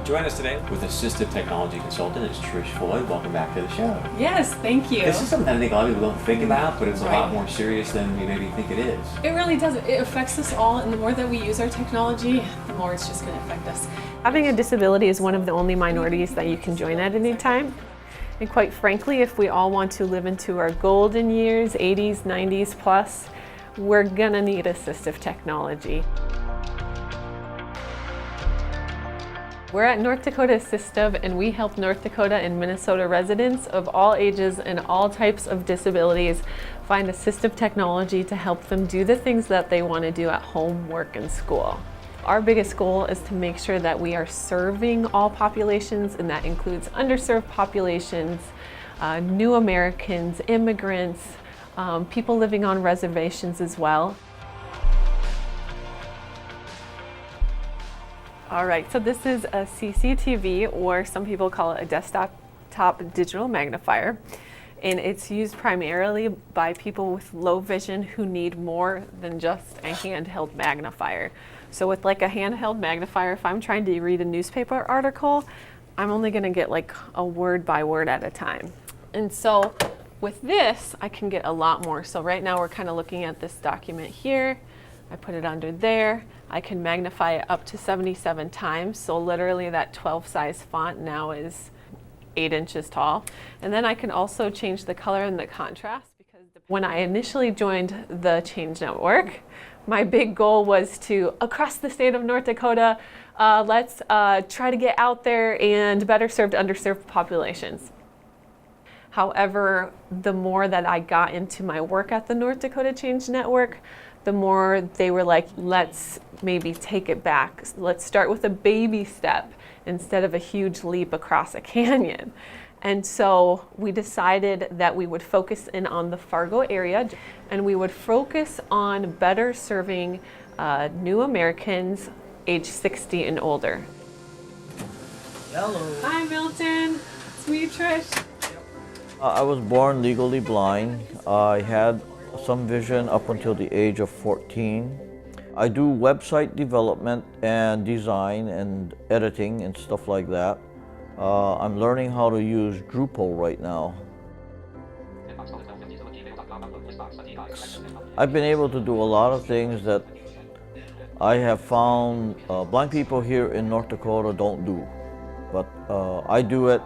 Join us today with assistive technology consultant is Trish Floyd. Welcome back to the show. Yes, thank you. This is something I think a lot of people don't think about, but it's a lot more serious than you maybe think it is. It really does. It affects us all, and the more that we use our technology, the more it's just going to affect us. Having a disability is one of the only minorities that you can join at any time. And quite frankly, if we all want to live into our golden years, 80s, 90s plus, we're gonna need assistive technology. We're at North Dakota Assistive, and we help North Dakota and Minnesota residents of all ages and all types of disabilities find assistive technology to help them do the things that they want to do at home, work, and school. Our biggest goal is to make sure that we are serving all populations, and that includes underserved populations, new Americans, immigrants, people living on reservations as well. All right, so this is a CCTV, or some people call it a desktop digital magnifier. And it's used primarily by people with low vision who need more than just a handheld magnifier. So with like a handheld magnifier, if I'm trying to read a newspaper article, I'm only gonna get like a word by word at a time. And so with this, I can get a lot more. So right now we're kind of looking at this document here. I put it under there. I can magnify it up to 77 times. So literally that 12 size font now is 8 inches tall. And then I can also change the color and the contrast, because when I initially joined the Change Network, my big goal was to, across the state of North Dakota, let's try to get out there and better serve underserved populations. However, the more that I got into my work at the North Dakota Change Network, the more they were like, let's maybe take it back. Let's start with a baby step instead of a huge leap across a canyon. And so we decided that we would focus in on the Fargo area, and we would focus on better serving new Americans age 60 and older. Hello. Hi, Milton. It's me, Trish. I was born legally blind. I had some vision up until the age of 14. I do website development and design and editing and stuff like that. I'm learning how to use Drupal right now. I've been able to do a lot of things that I have found blind people here in North Dakota don't do. But I do it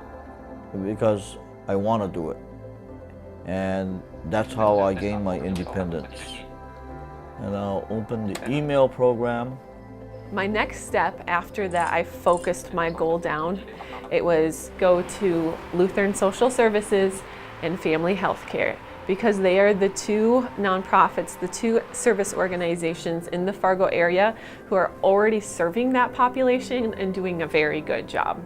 because I want to do it. And that's how I gain my independence. And I'll open the email program. My next step after that, I focused my goal down. It was go to Lutheran Social Services and Family Healthcare, because they are the two nonprofits, the two service organizations in the Fargo area who are already serving that population and doing a very good job.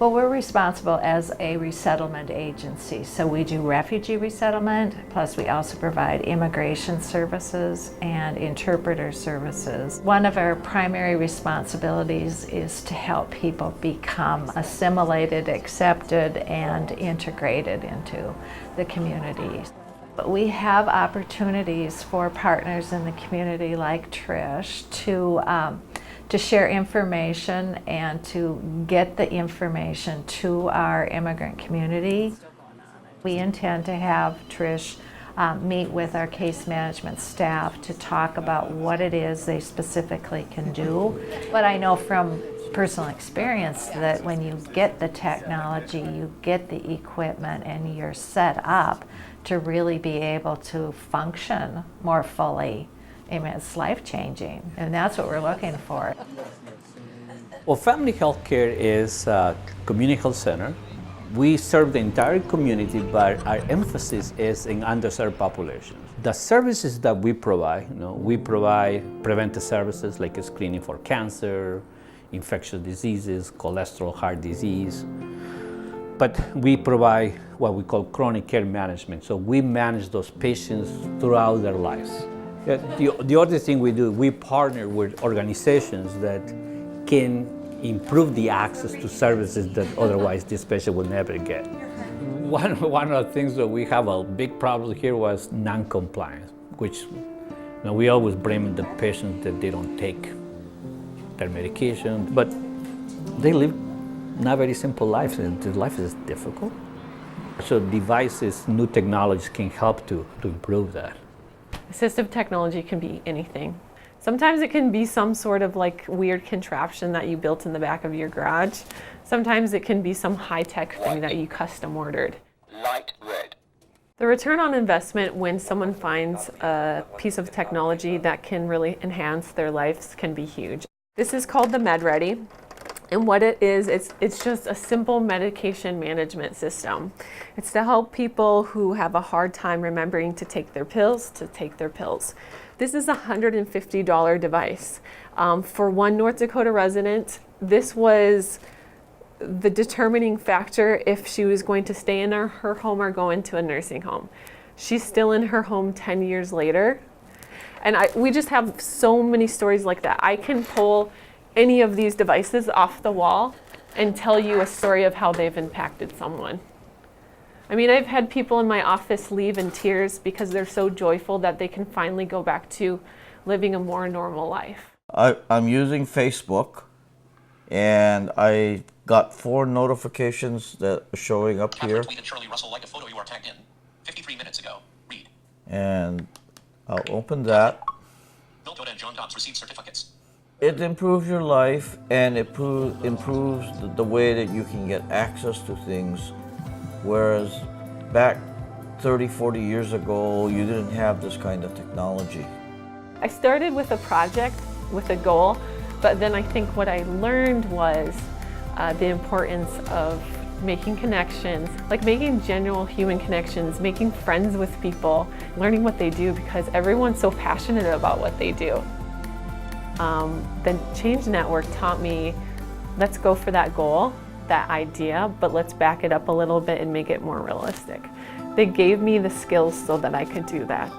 Well, we're responsible as a resettlement agency, so we do refugee resettlement, plus we also provide immigration services and interpreter services. One of our primary responsibilities is to help people become assimilated, accepted, and integrated into the community. But we have opportunities for partners in the community like Trish to share information and to get the information to our immigrant community. We intend to have Trish meet with our case management staff to talk about what it is they specifically can do. But I know from personal experience that when you get the technology, you get the equipment, and you're set up to really be able to function more fully. I mean, it's life-changing, and that's what we're looking for. Well, Family Healthcare is a community health center. We serve the entire community, but our emphasis is in underserved populations. The services that we provide, we provide preventive services like screening for cancer, infectious diseases, cholesterol, heart disease. But we provide what we call chronic care management. So we manage those patients throughout their lives. The other thing we do, we partner with organizations that can improve the access to services that otherwise this patient will never get. One of the things that we have a big problem here was non-compliance, which we always blame the patients that they don't take their medication. But they live not very simple lives, and their life is difficult. So devices, new technologies can help to improve that. Assistive technology can be anything. Sometimes it can be some sort of like weird contraption that you built in the back of your garage. Sometimes it can be some high-tech thing that you custom ordered. Light red. The return on investment when someone finds a piece of technology that can really enhance their lives can be huge. This is called the MedReady. And what it is, it's just a simple medication management system. It's to help people who have a hard time remembering to take their pills, to take their pills. This is a $150 device. For one North Dakota resident, this was the determining factor if she was going to stay in her home or go into a nursing home. She's still in her home 10 years later. And we just have so many stories like that. I can pull any of these devices off the wall and tell you a story of how they've impacted someone. I mean, I've had people in my office leave in tears because they're so joyful that they can finally go back to living a more normal life. I'm using Facebook, and I got 4 notifications that are showing up here. Catherine tweeted Shirley Russell, like a photo you are tagged in 53 minutes ago. Read. And I'll open that. Bill Toda and John Dobbs received certificates. It improves your life, and it improves the way that you can get access to things, whereas back 30, 40 years ago, you didn't have this kind of technology. I started with a project with a goal, but then I think what I learned was the importance of making connections, like making genuine human connections, making friends with people, learning what they do because everyone's so passionate about what they do. The Change Network taught me, let's go for that goal, that idea, but let's back it up a little bit and make it more realistic. They gave me the skills so that I could do that.